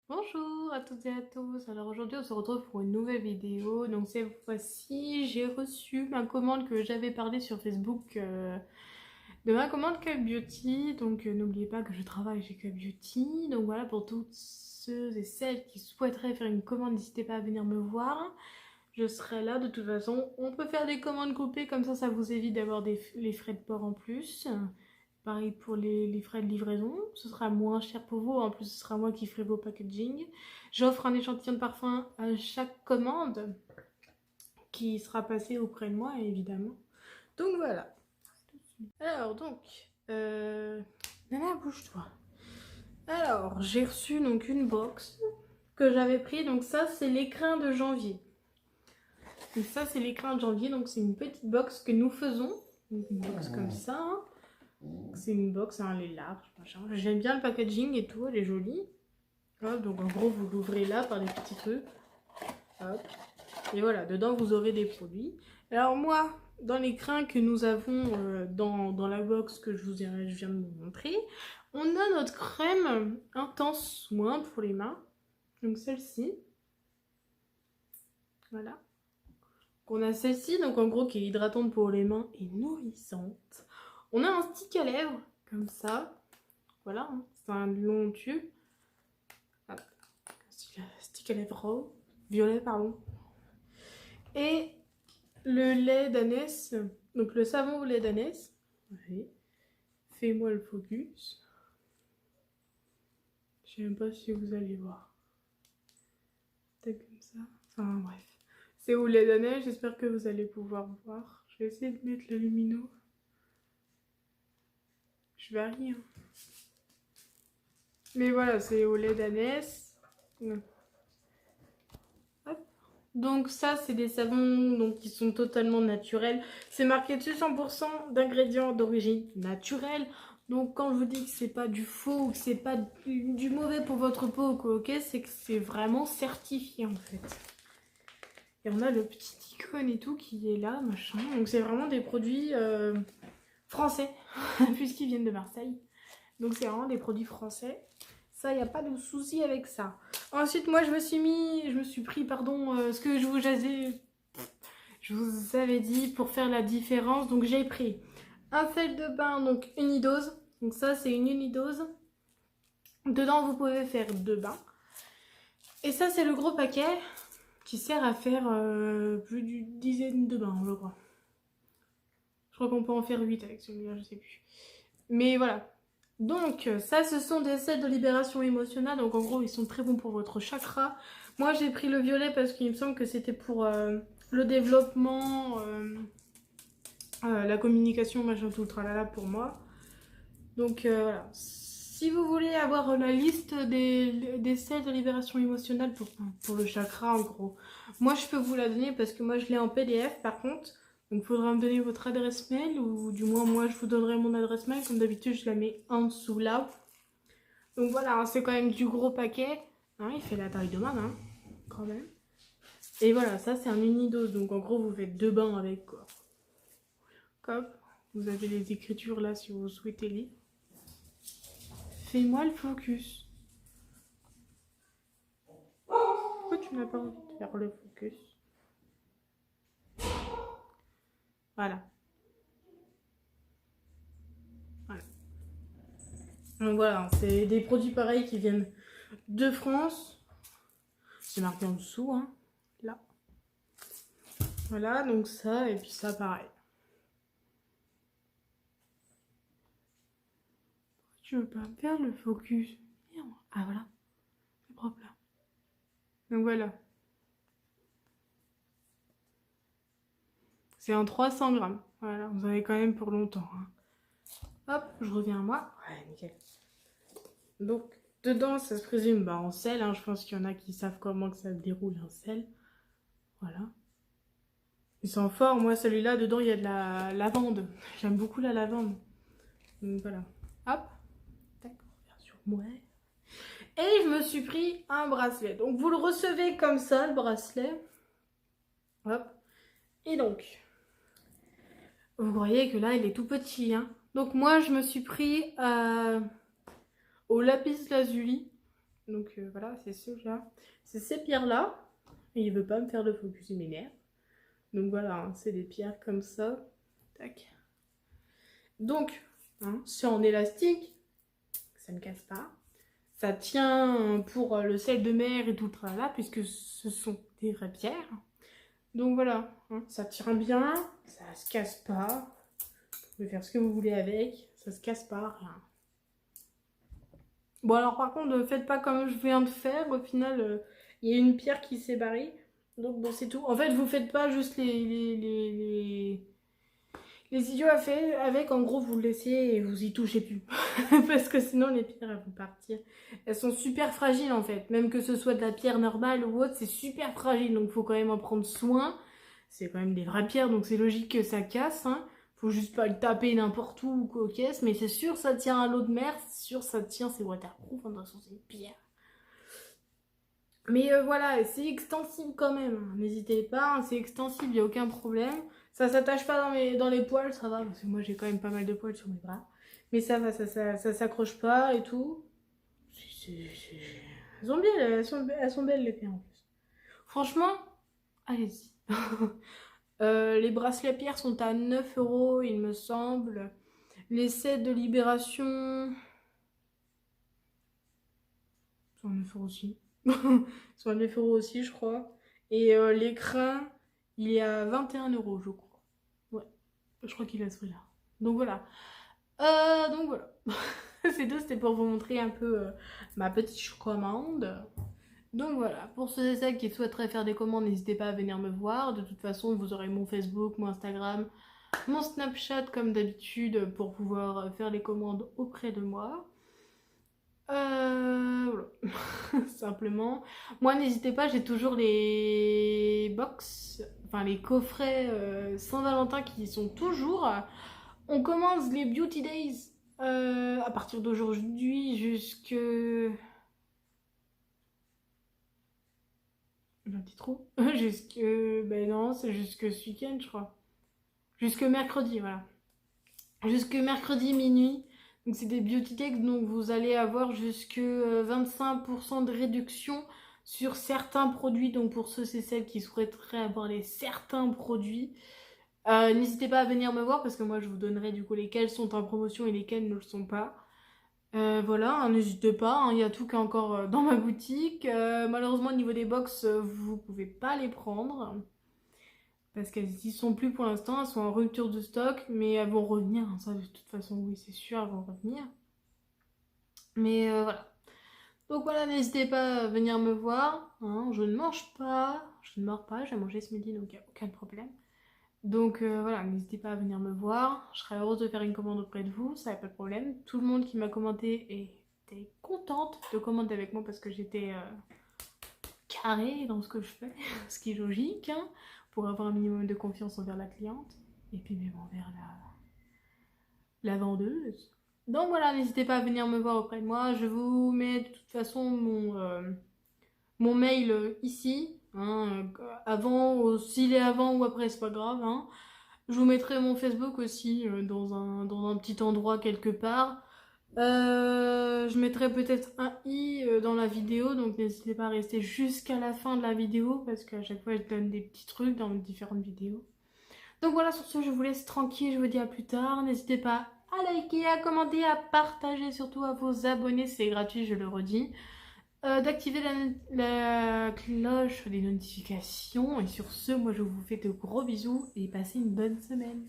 Bonjour à toutes et à tous. Alors aujourd'hui on se retrouve pour une nouvelle vidéo. Donc cette fois-ci j'ai reçu ma commande que j'avais parlé sur Facebook de ma commande Cube Beauty. Donc n'oubliez pas que je travaille chez Cube Beauty. Donc voilà, pour toutes ceux et celles qui souhaiteraient faire une commande, n'hésitez pas à venir me voir. Je serai là de toute façon. On peut faire des commandes groupées, comme ça vous évite d'avoir les frais de port en plus. Pareil pour les frais de livraison, ce sera moins cher pour vous, en plus ce sera moi qui ferai vos packaging. J'offre un échantillon de parfum à chaque commande qui sera passé auprès de moi évidemment. Donc voilà. Alors donc, Nana bouge-toi. Alors j'ai reçu donc une box que j'avais pris, donc ça c'est l'écrin de janvier. Donc ça c'est l'écrin de janvier, donc c'est une petite box que nous faisons, une box comme ça. Hein. C'est une box, hein, elle est large, machin. J'aime bien le packaging et tout, elle est jolie. Hop, donc en gros, vous l'ouvrez là par des petits trucs. Hop. Et voilà, dedans, vous aurez des produits. Alors moi, dans les crins que nous avons dans la box que je viens de vous montrer, on a notre crème intense soin pour les mains. Donc celle-ci. Voilà. On a celle-ci, donc en gros, qui est hydratante pour les mains et nourrissante. On a un stick à lèvres, comme ça. Voilà, hein, c'est un long tube. Hop. Stick à lèvres violet, pardon. Et le lait d'ânesse, donc le savon au lait d'ânesse. Oui. Fais-moi le focus. Je sais même pas si vous allez voir. Peut-être comme ça. Enfin bref. C'est au lait d'ânesse, j'espère que vous allez pouvoir voir. Je vais essayer de mettre le lumino. Je varie. Hein. Mais voilà, c'est au lait d'ânesse. Hop. Donc ça, c'est des savons donc, qui sont totalement naturels. C'est marqué dessus 100% d'ingrédients d'origine naturelle. Donc quand je vous dis que c'est pas du faux ou que c'est pas du mauvais pour votre peau, ok, c'est que c'est vraiment certifié en fait. Et on a le petit icône et tout qui est là, machin. Donc c'est vraiment des produits français, puisqu'ils viennent de Marseille. Donc c'est vraiment des produits français. Ça, il n'y a pas de souci avec ça. Ensuite, moi, je me suis pris, pardon, ce que je vous avais dit pour faire la différence. Donc j'ai pris un sel de bain, donc unidose. Donc ça, c'est une unidose. Dedans, vous pouvez faire 2 bains. Et ça, c'est le gros paquet qui sert à faire plus d'une dizaine de bains, je crois. Je crois qu'on peut en faire 8 avec celui-là, je sais plus. Mais voilà. Donc, ça, ce sont des sels de libération émotionnelle. Donc, en gros, ils sont très bons pour votre chakra. Moi, j'ai pris le violet parce qu'il me semble que c'était pour le développement, la communication, machin, tout le tralala pour moi. Donc, voilà. Si vous voulez avoir la liste des sels de libération émotionnelle pour le chakra, en gros, moi, je peux vous la donner parce que moi, je l'ai en PDF, par contre. Donc, il faudra me donner votre adresse mail, ou du moins, moi, je vous donnerai mon adresse mail. Comme d'habitude, je la mets en dessous là. Donc voilà, hein, c'est quand même du gros paquet. Hein, il fait la taille de main, hein, quand même. Et voilà, ça, c'est un unidose. Donc en gros, vous faites 2 bains avec, quoi. Hop, vous avez les écritures là si vous souhaitez lire. Fais-moi le focus. Pourquoi tu n'as pas envie de faire le focus? Voilà. Voilà. Donc voilà, c'est des produits pareils qui viennent de France. C'est marqué en dessous, hein, là. Voilà, donc ça, et puis ça, pareil. Tu veux pas faire le focus? Merde. Ah voilà, c'est propre là. Donc voilà. C'est en 300 grammes. Voilà, vous avez quand même pour longtemps. Hein. Hop, je reviens à moi. Ouais, nickel. Donc, dedans, ça se présume en sel. Hein. Je pense qu'il y en a qui savent comment que ça se déroule un sel. Voilà. Ils sont forts. Moi, celui-là, dedans, il y a de la lavande. J'aime beaucoup la lavande. Donc, voilà. Hop. Tac, on revient sur moi. Et je me suis pris un bracelet. Donc, vous le recevez comme ça, le bracelet. Hop. Et donc, vous voyez que là, il est tout petit. Hein. Donc, moi, je me suis pris au lapis lazuli. Donc voilà, c'est ceux-là. C'est ces pierres-là. Et il veut pas me faire de focus, il m'énerve. Donc voilà, hein, c'est des pierres comme ça. Tac. Donc, hein, c'est en élastique. Ça ne casse pas. Ça tient pour le sel de mer et tout le tralala, puisque ce sont des vraies pierres. Donc voilà, hein, ça tient bien, ça se casse pas. Vous pouvez faire ce que vous voulez avec, ça se casse pas, rien. Bon alors par contre, ne faites pas comme je viens de faire. Au final, il y a une pierre qui s'est barrée. Donc bon, c'est tout. En fait, vous faites pas juste les idiots à faire avec, en gros, vous le laissez et vous y touchez plus. Parce que sinon, les pierres, elles vont partir. Elles sont super fragiles, en fait. Même que ce soit de la pierre normale ou autre, c'est super fragile. Donc, il faut quand même en prendre soin. C'est quand même des vraies pierres, donc c'est logique que ça casse. Hein. Faut juste pas le taper n'importe où ou qu'aux caisses. Mais c'est sûr, ça tient à l'eau de mer. C'est sûr, ça tient, c'est waterproof. De toute façon, c'est une pierre. Mais voilà, c'est extensible quand même. N'hésitez pas, hein, c'est extensible, il n'y a aucun problème. Ça s'attache pas dans les poils, ça va, parce que moi j'ai quand même pas mal de poils sur mes bras. Mais ça va, ça s'accroche pas et tout. Elles sont bien, elles sont belles les pierres en plus. Franchement, allez-y. Les bracelets pierres sont à 9 euros, il me semble. Les sets de libération sont à 9 € aussi. Sont à 9 € aussi, je crois. Et l'écran, il est à 21 €, je crois. Ouais, je crois qu'il est à ce prix-là. Donc voilà. C'est tout, c'était pour vous montrer un peu ma petite commande. Donc voilà, pour ceux et celles qui souhaiteraient faire des commandes, n'hésitez pas à venir me voir. De toute façon, vous aurez mon Facebook, mon Instagram, mon Snapchat comme d'habitude pour pouvoir faire les commandes auprès de moi. Voilà. Simplement. Moi, n'hésitez pas, j'ai toujours les box, enfin les coffrets Saint-Valentin qui sont toujours. On commence les Beauty Days à partir d'aujourd'hui jusque. J'ai un petit trou. Jusque. Ben non, c'est jusque ce week-end, je crois. Jusque mercredi, voilà. Jusque mercredi minuit. Donc c'est des beauty techs, donc vous allez avoir jusque 25% de réduction sur certains produits. Donc pour ceux et celles qui souhaiteraient avoir certains produits, n'hésitez pas à venir me voir parce que moi je vous donnerai du coup lesquels sont en promotion et lesquels ne le sont pas. Voilà, hein, n'hésitez pas, hein, il y a tout qui est encore dans ma boutique. Malheureusement au niveau des box, vous pouvez pas les prendre. Parce qu'elles n'y sont plus pour l'instant, elles sont en rupture de stock, mais elles vont revenir, hein, ça de toute façon, oui, c'est sûr, elles vont revenir. Mais voilà. Donc voilà, n'hésitez pas à venir me voir. Hein, je ne mange pas, je ne mords pas, j'ai mangé ce midi, donc il n'y a aucun problème. Donc voilà, n'hésitez pas à venir me voir. Je serais heureuse de faire une commande auprès de vous, ça n'a pas de problème. Tout le monde qui m'a commenté était contente de commander avec moi parce que j'étais carrée dans ce que je fais, ce qui est logique. Hein, pour avoir un minimum de confiance envers la cliente et puis même envers la vendeuse. Donc voilà, n'hésitez pas à venir me voir auprès de moi. Je vous mets de toute façon mon mail ici. Hein, avant, s'il est avant ou après, c'est pas grave. Hein. Je vous mettrai mon Facebook aussi dans un petit endroit quelque part. Je mettrai peut-être un i dans la vidéo, donc n'hésitez pas à rester jusqu'à la fin de la vidéo parce qu'à chaque fois je donne des petits trucs dans différentes vidéos. Donc voilà, sur ce je vous laisse tranquille, je vous dis à plus tard. N'hésitez pas à liker, à commenter, à partager, surtout à vos abonnés, c'est gratuit, je le redis. D'activer la cloche des notifications. Et sur ce, moi je vous fais de gros bisous et passez une bonne semaine.